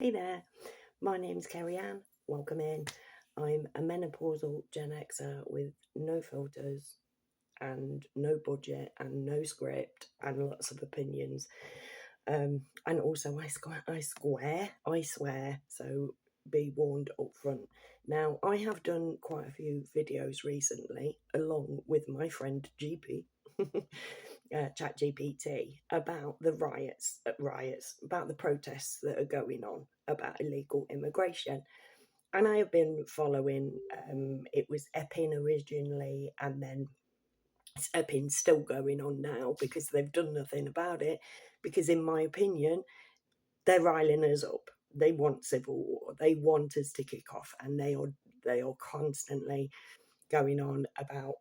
Hey there, my name's Kerry Ann. Welcome in. I'm a menopausal Gen Xer with no filters and no budget and no script and lots of opinions. And also I swear, so be warned up front. Now, I have done quite a few videos recently, along with my friend GP, ChatGPT, about the riots, about the protests that are going on about illegal immigration. And I have been following, it was Epping originally, and then Epping's still going on now because they've done nothing about it. Because, in my opinion, they're riling us up. They want civil war. They want us to kick off, and they are constantly going on about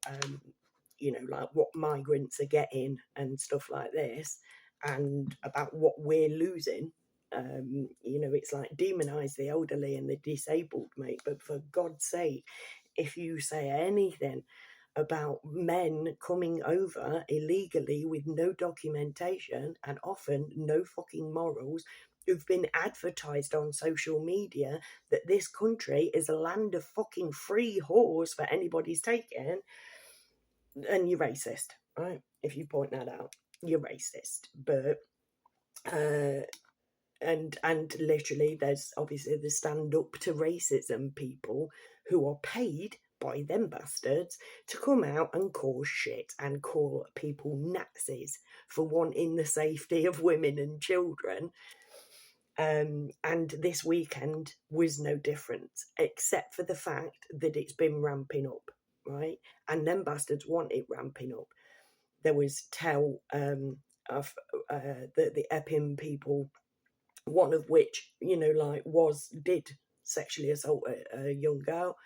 like what migrants are getting and stuff like this, and about what we're losing. It's like demonize the elderly and the disabled, mate. But for God's sake, if you say anything about men coming over illegally with no documentation and often no fucking morals, who've been advertised on social media that this country is a land of fucking free whores for anybody's taking, and you're racist, right? If you point that out, you're racist. But and literally, there's obviously the stand up to racism people who are paid by them bastards to come out and cause shit and call people Nazis for wanting the safety of women and children. And this weekend was no different, except for the fact that it's been ramping up, right? And them bastards want it ramping up. There was tell of the Epping people, one of which, did sexually assault a young girl,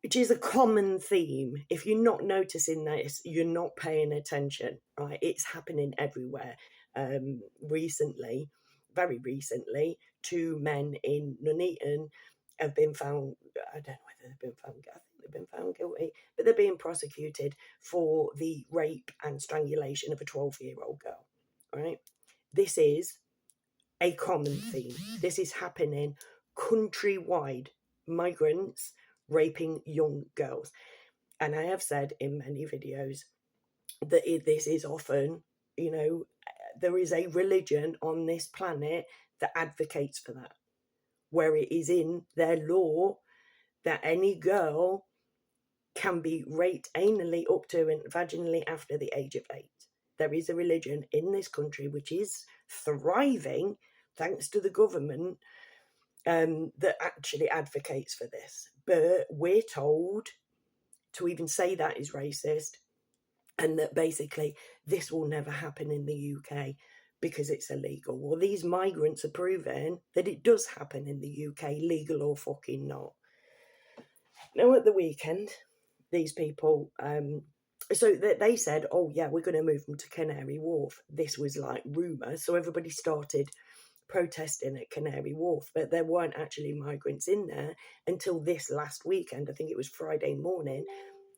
which is a common theme. If you're not noticing this, you're not paying attention, right? It's happening everywhere. Very recently, 2 men in Nuneaton have been found, I don't know whether they've been found, I think they've been found guilty, but they're being prosecuted for the rape and strangulation of a 12-year-old girl, right? This is a common theme. This is happening countrywide. Migrants raping young girls. And I have said in many videos that this is often, there is a religion on this planet that advocates for that, where it is in their law that any girl can be raped anally up to and vaginally after the age of 8. There is a religion in this country which is thriving thanks to the government, that actually advocates for this. But we're told to even say that is racist, and that basically this will never happen in the UK because it's illegal. Well, these migrants are proving that it does happen in the UK, legal or fucking not. Now, at the weekend, these people, so they said, oh yeah, we're going to move them to Canary Wharf. This was like rumour, so everybody started protesting at Canary Wharf, but there weren't actually migrants in there until this last weekend. I think it was Friday morning.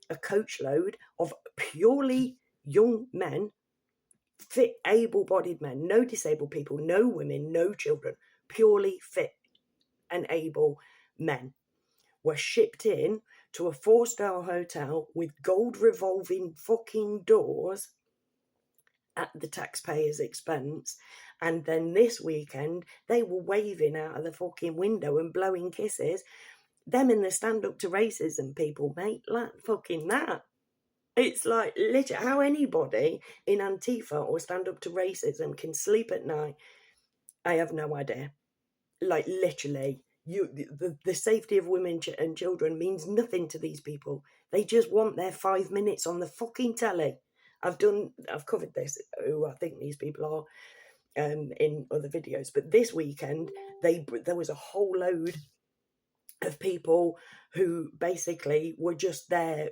A coachload of purely young men, fit, able-bodied men, no disabled people, no women, no children, purely fit and able men, were shipped in to a 4-star hotel with gold revolving fucking doors at the taxpayer's expense. And then this weekend, they were waving out of the fucking window and blowing kisses. Them in the stand up to racism people, mate, like fucking that. It's like, literally, how anybody in Antifa or stand up to racism can sleep at night, I have no idea. Like, literally, the safety of women and children means nothing to these people. They just want their 5 minutes on the fucking telly. I've covered this, who I think these people are, in other videos. But this weekend, there was a whole load of people who basically were just there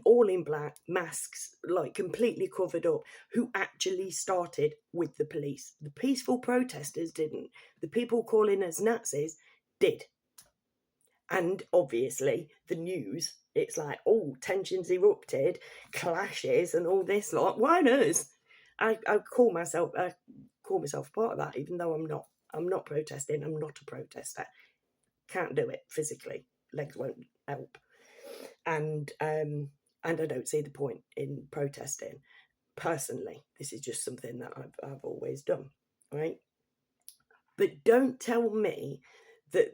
all in black, masks, like completely covered up, who actually started with the police. The peaceful protesters didn't. The people calling us Nazis did. And obviously the news, it's like, oh, tensions erupted, clashes and all this lot. Why us? I call myself part of that, even though I'm not. I'm not protesting. I'm not a protester. Can't do it physically. Legs won't help. And I don't see the point in protesting. Personally, this is just something that I've always done, right? But don't tell me that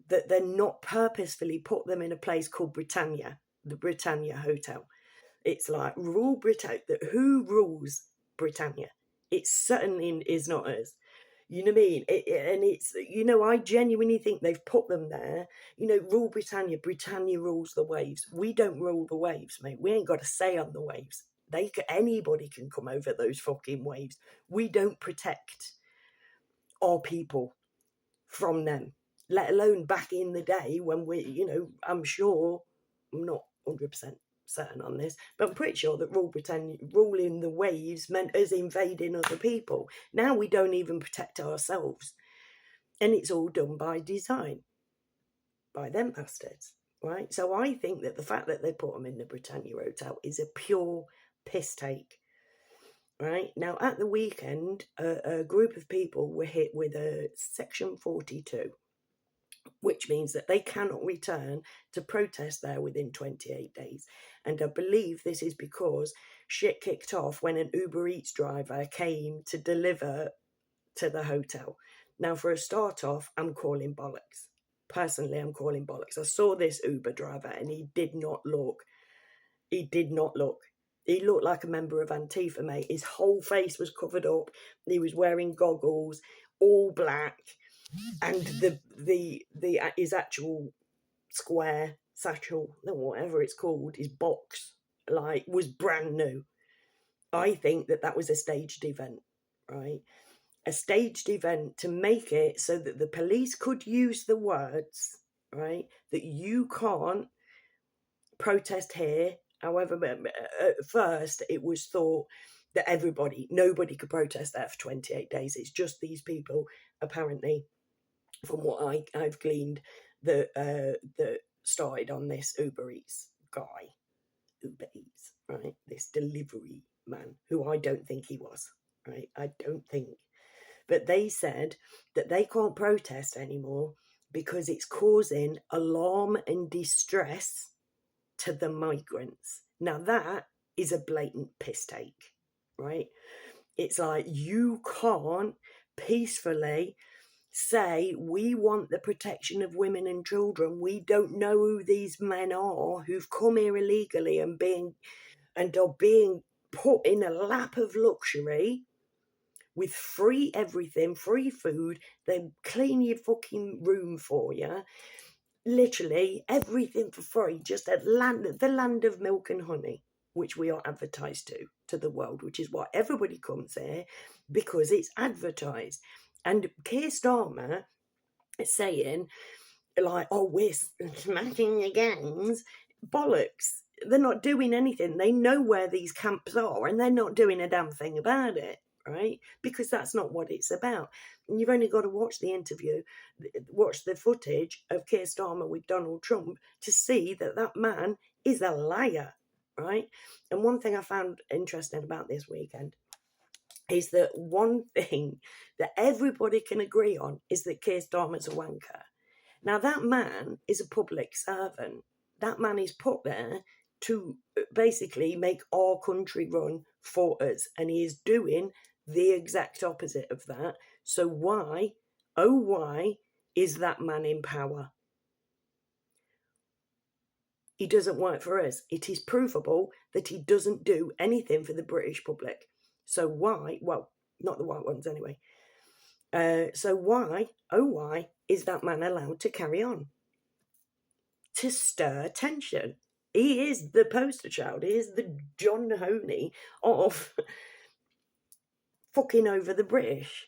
they're not purposefully put them in a place called Britannia, the Britannia Hotel. It's like rule Britannia. Who rules Britannia? It certainly is not us. You know what I mean? And it's, I genuinely think they've put them there. Rule Britannia. Britannia rules the waves. We don't rule the waves, mate. We ain't got a say on the waves. Anybody can come over those fucking waves. We don't protect our people from them, let alone back in the day when I'm sure, I'm not 100% certain on this, but I'm pretty sure that ruling the waves meant us invading other people. Now we don't even protect ourselves, and it's all done by design by them bastards, right? So I think that the fact that they put them in the Britannia Hotel is a pure piss take. Right now, at the weekend, a group of people were hit with a Section 42, which means that they cannot return to protest there within 28 days. And I believe this is because shit kicked off when an Uber Eats driver came to deliver to the hotel. Now, for a start off, I'm calling bollocks. Personally, I'm calling bollocks. I saw this Uber driver and he did not look. He looked like a member of Antifa, mate. His whole face was covered up. He was wearing goggles, all black, and his actual square satchel, whatever it's called, his box, was brand new. I think that was a staged event, right? A staged event to make it so that the police could use the words, right, that you can't protest here. However, at first it was thought that nobody could protest there for 28 days. It's just these people, apparently, from what I've gleaned, that started on this Uber Eats, right? This delivery man, who I don't think he was, right? I don't think. But they said that they can't protest anymore because it's causing alarm and distress to the migrants. Now that is a blatant piss take, right? It's like, you can't peacefully say we want the protection of women and children. We don't know who these men are who've come here illegally and are being put in a lap of luxury with free everything, free food. They clean your fucking room for you. Literally everything for free, just the land of milk and honey, which we are advertised to the world, which is why everybody comes here, because it's advertised. And Keir Starmer is saying, like, oh, we're smashing the gangs. Bollocks. They're not doing anything. They know where these camps are and they're not doing a damn thing about it, right? Because that's not what it's about. And you've only got to watch the footage of Keir Starmer with Donald Trump to see that man is a liar, right? And one thing I found interesting about this weekend is that one thing that everybody can agree on is that Keir Starmer's a wanker. Now, that man is a public servant. That man is put there to basically make our country run for us. And he is doing the exact opposite of that. So why, oh why, is that man in power? He doesn't work for us. It is provable that he doesn't do anything for the British public. So why, well, not the white ones anyway. So why, oh why, is that man allowed to carry on? To stir tension. He is the poster child. He is the John Honey of fucking over the British.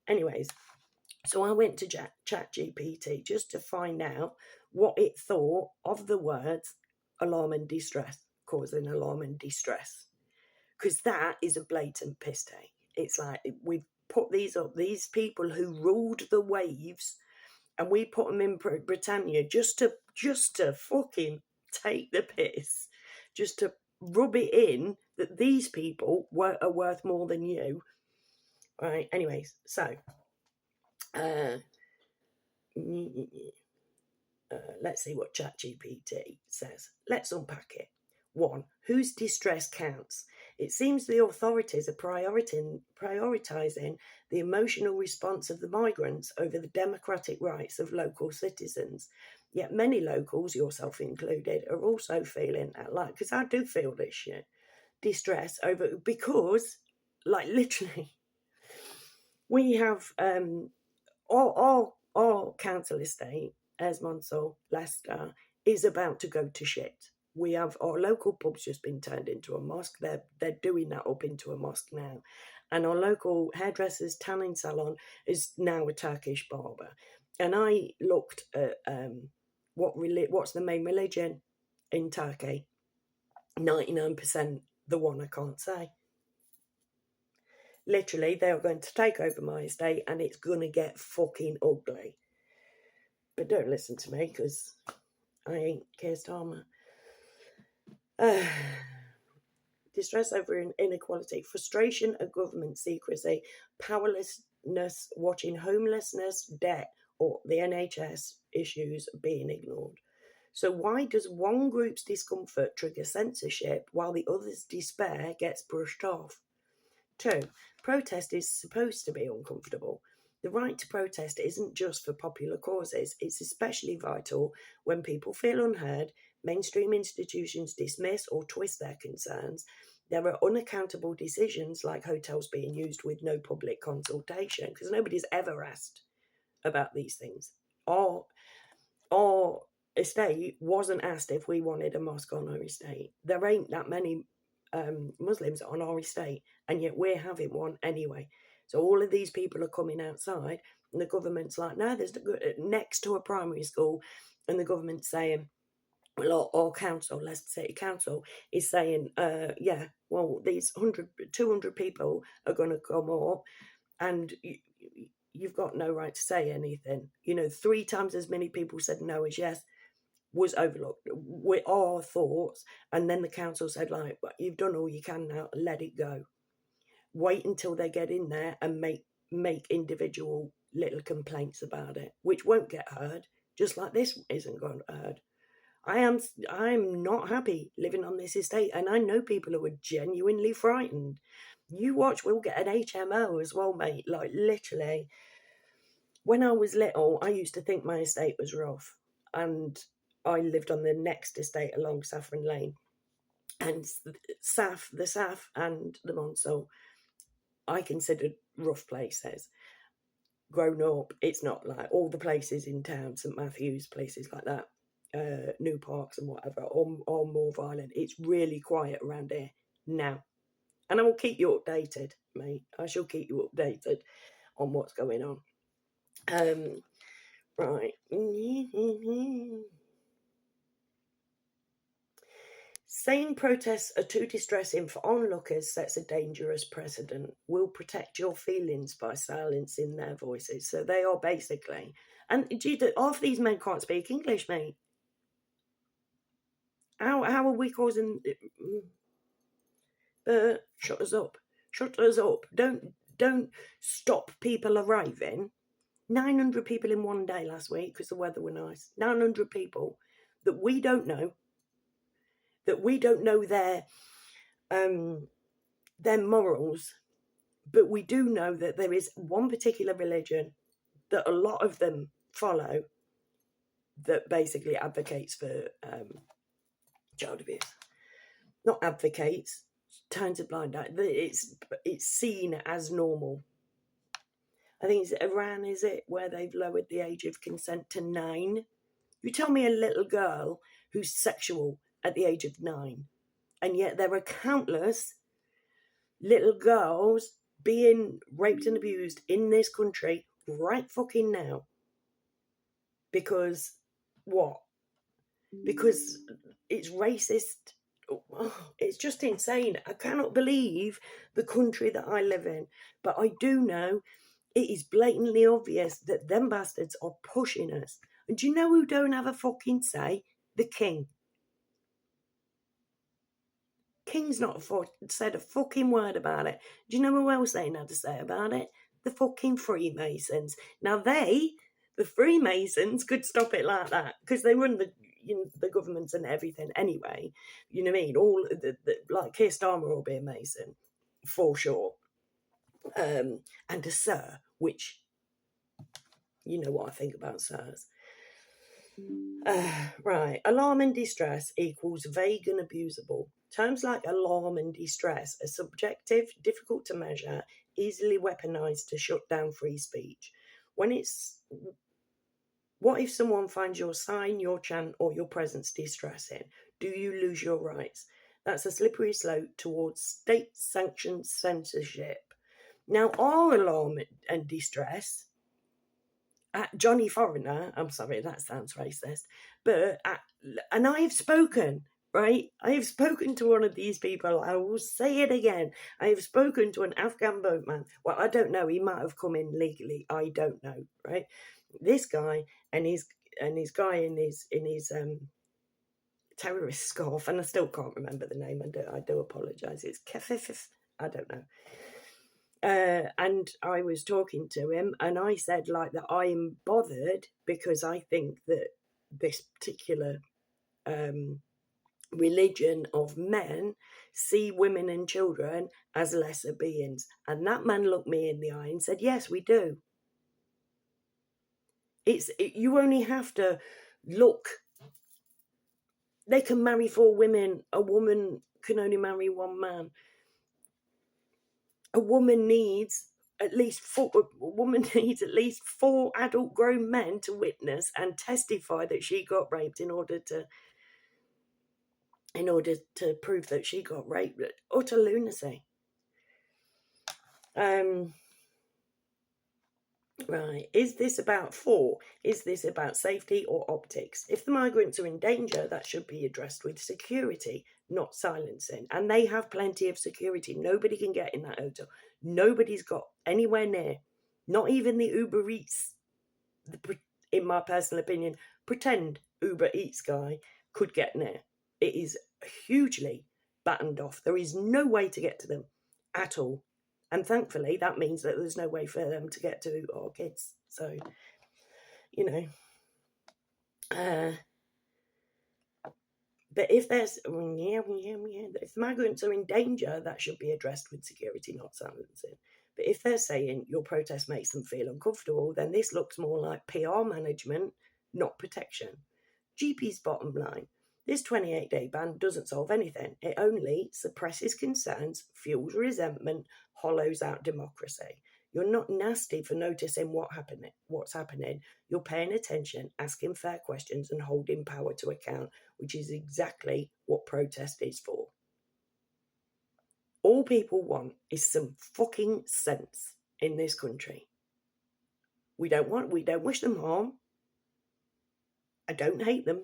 Anyways, so I went to ChatGPT just to find out what it thought of the words alarm and distress, causing alarm and distress. Because that is a blatant piss take. It's like, we've put these people who ruled the waves, and we put them in Britannia just to fucking take the piss, just to rub it in that these people are worth more than you. Right. Anyways, so let's see what ChatGPT says. Let's unpack it. 1. Whose distress counts? It seems the authorities are prioritising the emotional response of the migrants over the democratic rights of local citizens. Yet many locals, yourself included, are also feeling like, because I do feel this shit, distress over, because, like, literally, we have our council estate, Esmonsall, Leicester, is about to go to shit. We have our local pub's just been turned into a mosque. They're doing that up into a mosque now. And our local hairdresser's tanning salon is now a Turkish barber. And I looked at what's the main religion in Turkey. 99% the one I can't say. Literally, they are going to take over my estate and it's going to get fucking ugly. But don't listen to me because I ain't Keir Starmer. Distress over inequality, frustration at government secrecy, powerlessness watching homelessness, debt, or the NHS issues being ignored. So why does one group's discomfort trigger censorship while the other's despair gets brushed off? 2. Protest is supposed to be uncomfortable. The right to protest isn't just for popular causes, it's especially vital when people feel unheard, mainstream institutions dismiss or twist their concerns. There are unaccountable decisions like hotels being used with no public consultation, because nobody's ever asked about these things. Our estate wasn't asked if we wanted a mosque on our estate. There ain't that many Muslims on our estate, and yet we're having one anyway. So all of these people are coming outside, and the government's like, no, there's next to a primary school, and the government's saying, well, our council, Leicester City Council, is saying, yeah, well, these 200 people are going to come up, and you've got no right to say anything. 3 times as many people said no as yes was overlooked with our thoughts, and then the council said, like, well, you've done all you can now, let it go. Wait until they get in there and make individual little complaints about it, which won't get heard, just like this isn't going to heard. I'm not happy living on this estate, and I know people who are genuinely frightened. You watch, we'll get an HMO as well, mate. Like, literally, when I was little, I used to think my estate was rough, and I lived on the next estate along Saffron Lane, and the Saf and the Monsell, I considered rough places. Grown up, it's not like all the places in town, St Matthews, places like that, New Parks and whatever, are more violent. It's really quiet around here now. And I will keep you updated, mate. I shall keep you updated on what's going on. Right. Saying protests are too distressing for onlookers sets a dangerous precedent. Will protect your feelings by silencing their voices. So they are basically, and half these men can't speak English, mate. How are we causing? Shut us up. Shut us up. Don't stop people arriving. 900 people in one day last week because the weather was nice. 900 people that we don't know. That we don't know their morals, but we do know that there is one particular religion that a lot of them follow that basically advocates for child abuse. Not advocates, turns a blind eye. It's seen as normal. I think it's Iran, is it, where they've lowered the age of consent to 9? You tell me a little girl who's sexual at the age of 9, and yet there are countless little girls being raped and abused in this country right fucking now. Because what? Because it's racist. It's just insane. I cannot believe the country that I live in. But I do know it is blatantly obvious that them bastards are pushing us. And do you know who don't have a fucking say? The king. King's not said a fucking word about it. Do you know who else they had to say about it? The fucking Freemasons. Now the Freemasons could stop it like that because they run the governments and everything anyway. You know what I mean? All like Keir Starmer will be a Mason for sure, and a Sir, which you know what I think about Sirs. Right. Alarm and distress equals vague and abusable. Terms like alarm and distress are subjective, difficult to measure, easily weaponized to shut down free speech. What if someone finds your sign, your chant, or your presence distressing? Do you lose your rights? That's a slippery slope towards state-sanctioned censorship. Now, our alarm and distress Johnny Foreigner, I'm sorry, that sounds racist, but and I have spoken, right? I have spoken to one of these people. I will say it again. I have spoken to an Afghan boatman. Well, I don't know. He might have come in legally. I don't know, right? This guy and his guy in his terrorist scarf, and I still can't remember the name. I do apologise. It's Kefif. I don't know. And I was talking to him and I said like that I'm bothered because I think that this particular religion of men see women and children as lesser beings. And that man looked me in the eye and said, yes, we do. You only have to look. They can marry 4 women. A woman can only marry 1 man. A woman needs at least 4 adult grown men to witness and testify that she got raped in order to prove that she got raped. Utter lunacy. Right. Is this about safety or optics? If the migrants are in danger, that should be addressed with security, not silencing. And they have plenty of security. Nobody can get in that hotel. Nobody's got anywhere near. Not even the Uber Eats, in my personal opinion, pretend Uber Eats guy could get near. It is hugely battened off. There is no way to get to them at all. And thankfully, that means that there's no way for them to get to our kids. So, you know. But if if migrants are in danger, that should be addressed with security, not silencing. But if they're saying your protest makes them feel uncomfortable, then this looks more like PR management, not protection. GP's bottom line. This 28-day ban doesn't solve anything. It only suppresses concerns, fuels resentment, hollows out democracy. You're not nasty for noticing what's happening. You're paying attention, asking fair questions, and holding power to account, which is exactly what protest is for. All people want is some fucking sense in this country. We don't wish them harm. I don't hate them.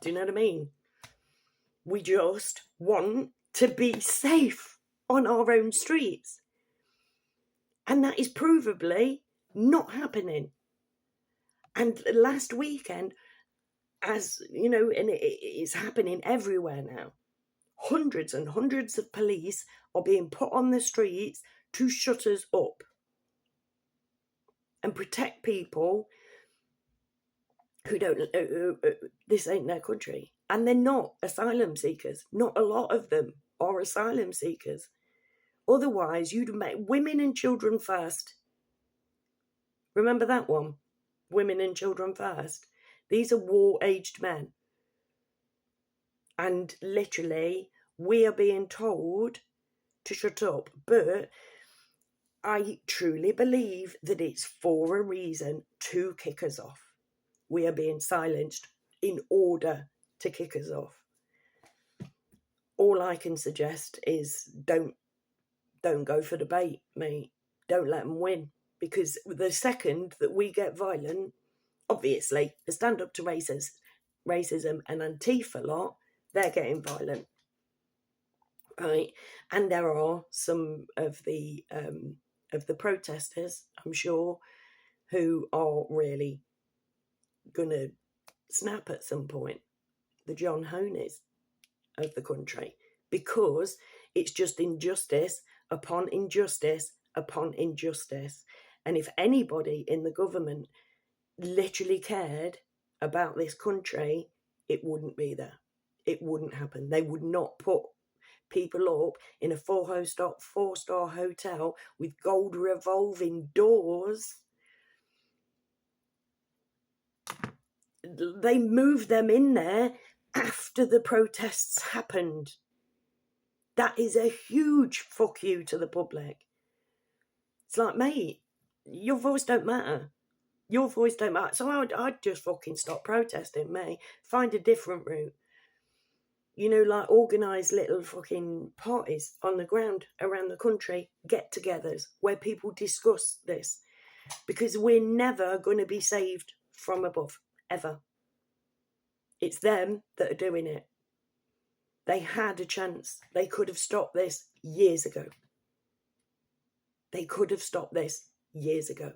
Do you know what I mean? We just want to be safe on our own streets. And that is provably not happening. And last weekend, as you know, and it is happening everywhere now, hundreds and hundreds of police are being put on the streets to shut us up and protect people who don't, this ain't their country. And they're not asylum seekers. Not a lot of them are asylum seekers. Otherwise, you'd make women and children first. Remember that one? Women and children first. These are war-aged men. And literally, we are being told to shut up. But I truly believe that it's for a reason to kick us off. We are being silenced in order to kick us off. All I can suggest is don't go for the bait, mate. Don't let them win. Because the second that we get violent, obviously, the stand up to racism and Antifa lot, they're getting violent. Right? And there are some of the protesters, I'm sure, who are really gonna snap at some point. The John Honeys of the country, because it's just injustice upon injustice upon injustice. And if anybody in the government literally cared about this country, it wouldn't be there. It wouldn't happen. They would not put people up in a four-star hotel with gold revolving doors. They moved them in there after the protests happened. That is a huge fuck you to the public. It's like, mate, your voice don't matter. Your voice don't matter. So I'd just fucking stop protesting, mate. Find a different route. You know, like organise little fucking parties on the ground around the country, get-togethers where people discuss this. Because we're never going to be saved from above, ever. It's them that are doing it. They had a chance. They could have stopped this years ago. They could have stopped this years ago.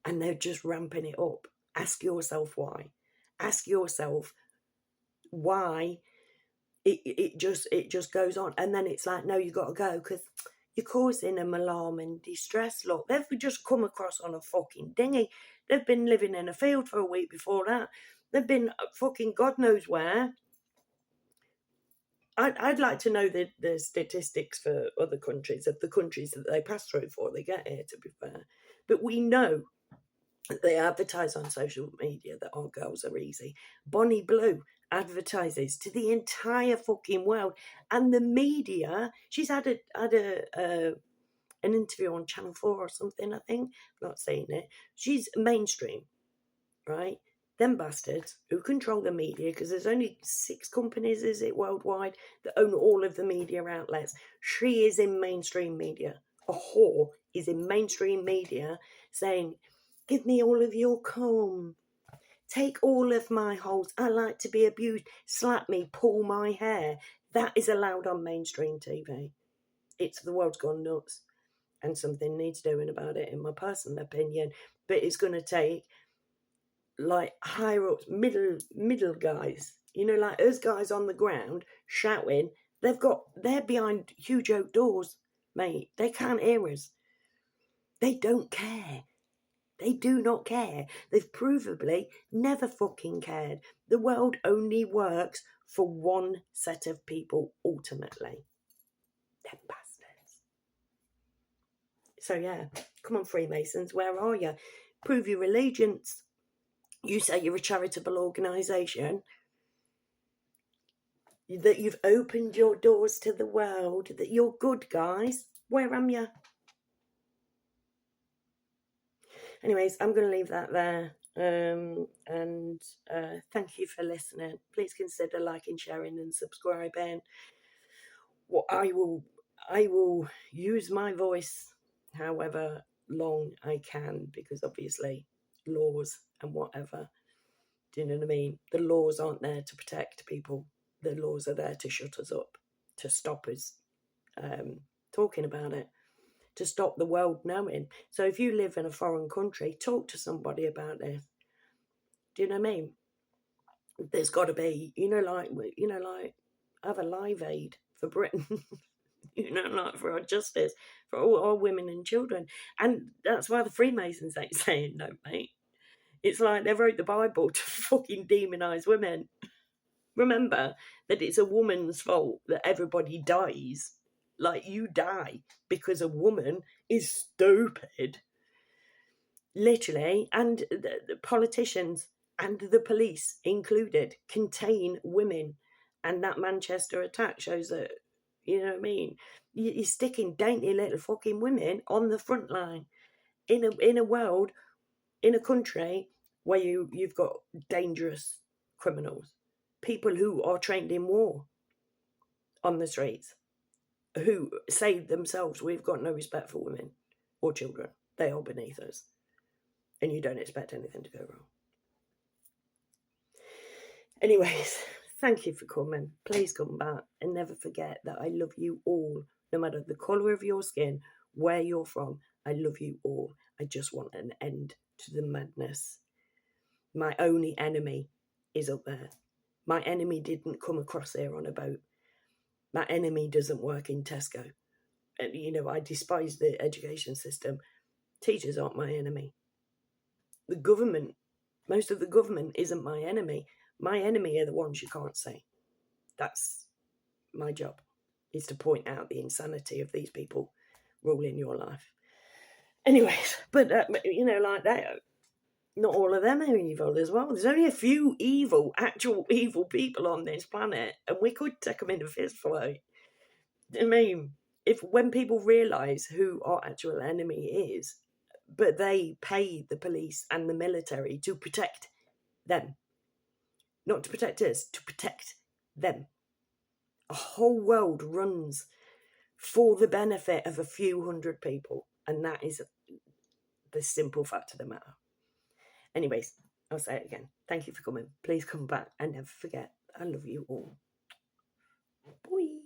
And they're just ramping it up. Ask yourself why. Ask yourself why it just goes on. And then it's like, no, you got to go because you're causing them alarm and distress. Look, they've just come across on a fucking dinghy. They've been living in a field for a week before that. They've been fucking God knows where. I'd like to know the statistics for other countries, of the countries that they pass through before they get here, to be fair. But we know that they advertise on social media that our girls are easy. Bonnie Blue advertises to the entire fucking world. And the media, she's had an interview on Channel 4 or something, I think. I'm not saying it. She's mainstream, right? Them bastards who control the media, because there's only 6 companies, is it, worldwide, that own all of the media outlets. She is in mainstream media. A whore is in mainstream media saying, give me all of your cum. Take all of my holes. I like to be abused. Slap me, pull my hair. That is allowed on mainstream TV. It's the world's gone nuts. And something needs doing about it, in my personal opinion. But it's going to take like higher ups, middle guys, you know, like us guys on the ground shouting. They're behind huge oak doors, mate. They can't hear us. They don't care. They do not care. They've provably never fucking cared. The world only works for one set of people, ultimately. Them bastards. So yeah, come on, Freemasons, where are you? Prove your allegiance. You say you're a charitable organisation, that you've opened your doors to the world, that you're good, guys. Where am you? Anyways, I'm going to leave that there. And thank you for listening. Please consider liking, sharing and subscribing. Well, I will use my voice however long I can, because obviously laws and whatever. Do you know what I mean? The laws aren't there to protect people. The laws are there to shut us up, to stop us talking about it, to stop the world knowing. So if you live in a foreign country, talk to somebody about this. Do you know what I mean? There's got to be, like have a live aid for Britain, like for our justice, for all our women and children. And that's why the Freemasons ain't saying no, mate. It's like they wrote the Bible to fucking demonise women. Remember that it's a woman's fault that everybody dies. Like, you die because a woman is stupid. Literally. And the politicians and the police included contain women. And that Manchester attack shows that, you know what I mean? You're sticking dainty little fucking women on the front line in a world, in a country where you've got dangerous criminals, people who are trained in war on the streets, who say themselves, we've got no respect for women or children. They are beneath us. And you don't expect anything to go wrong. Anyways, thank you for coming. Please come back and never forget that I love you all, no matter the colour of your skin, where you're from. I love you all. I just want an end to the madness. My only enemy is up there. My enemy didn't come across here on a boat. My enemy doesn't work in Tesco. And, you know, I despise the education system. Teachers aren't my enemy. The government, most of the government isn't my enemy. My enemy are the ones you can't see. That's my job, is to point out the insanity of these people ruling your life. Anyways, but, you know, like that, not all of them are evil as well. There's only a few evil, actual evil people on this planet, and we could take them in a fist fight. I mean, if when people realise who our actual enemy is, but they pay the police and the military to protect them, not to protect us, to protect them. A whole world runs for the benefit of a few hundred people, and that is the simple fact of the matter. Anyways, I'll say it again. Thank you for coming. Please come back and never forget, I love you all. Bye.